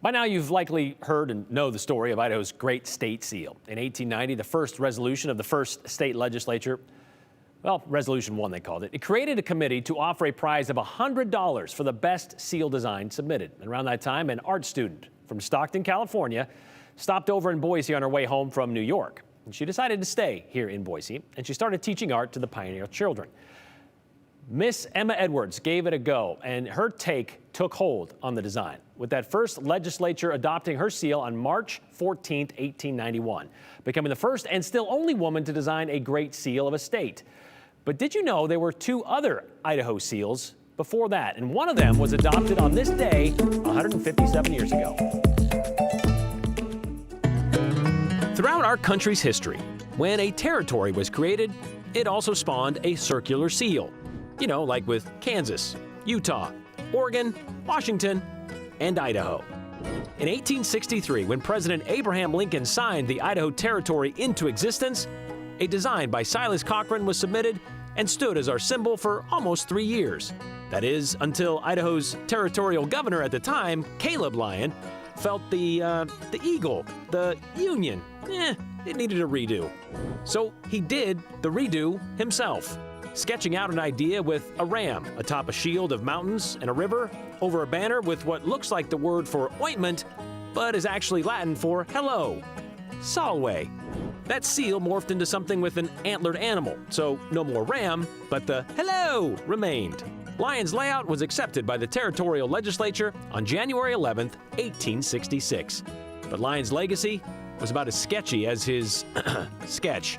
By now, you've likely heard and know the story of Idaho's Great State Seal. In 1890, the first resolution of the first state legislature, well, Resolution 1 they called it, it created a committee to offer a prize of $100 for the best seal design submitted. And around that time, an art student from Stockton, California, stopped over in Boise on her way home from New York. And she decided to stay here in Boise, and she started teaching art to the pioneer children. Miss Emma Edwards gave it a go, and her take took hold on the design, with that first legislature adopting her seal on March 14, 1891, becoming the first and still only woman to design a great seal of a state. But did you know there were two other Idaho seals before that? And one of them was adopted on this day 157 years ago. Throughout our country's history, when a territory was created, it also spawned a circular seal. You know, like with Kansas, Utah, Oregon, Washington, and Idaho. In 1863, when President Abraham Lincoln signed the Idaho Territory into existence, a design by Silas Cochran was submitted and stood as our symbol for almost 3 years. That is, until Idaho's territorial governor at the time, Caleb Lyon, felt the eagle, the Union, it needed a redo. So he did the redo himself, sketching out an idea with a ram atop a shield of mountains and a river over a banner with what looks like the word for ointment, but is actually Latin for hello, Solway. That seal morphed into something with an antlered animal, so no more ram, but the hello remained. Lyon's layout was accepted by the territorial legislature on January 11th, 1866. But Lyon's legacy was about as sketchy as his sketch.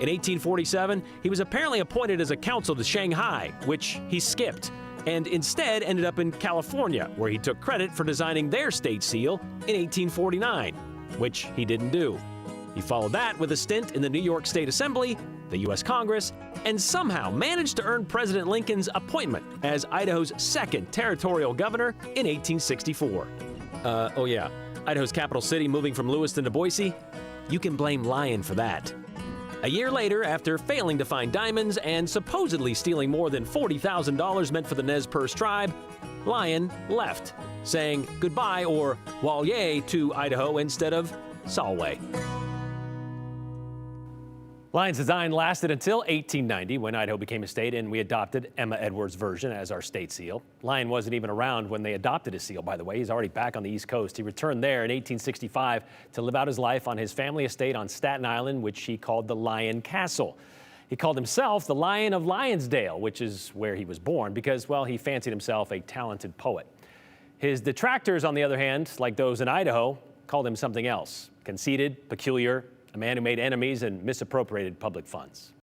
In 1847, he was apparently appointed as a consul to Shanghai, which he skipped, and instead ended up in California, where he took credit for designing their state seal in 1849, which he didn't do. He followed that with a stint in the New York State Assembly, the U.S. Congress, and somehow managed to earn President Lincoln's appointment as Idaho's second territorial governor in 1864. Oh yeah, Idaho's capital city moving from Lewiston to Boise? You can blame Lyon for that. A year later, after failing to find diamonds and supposedly stealing more than $40,000 meant for the Nez Perce tribe, Lyon left, saying goodbye or Walye to Idaho instead of Solway. Lyon's design lasted until 1890, when Idaho became a state and we adopted Emma Edwards' version as our state seal. Lyon wasn't even around when they adopted his seal, by the way. He's already back on the East Coast. He returned there in 1865 to live out his life on his family estate on Staten Island, which he called the Lyon Castle. He called himself the Lion of Lionsdale, which is where he was born, because, well, he fancied himself a talented poet. His detractors, on the other hand, like those in Idaho, called him something else: conceited, peculiar, a man who made enemies and misappropriated public funds.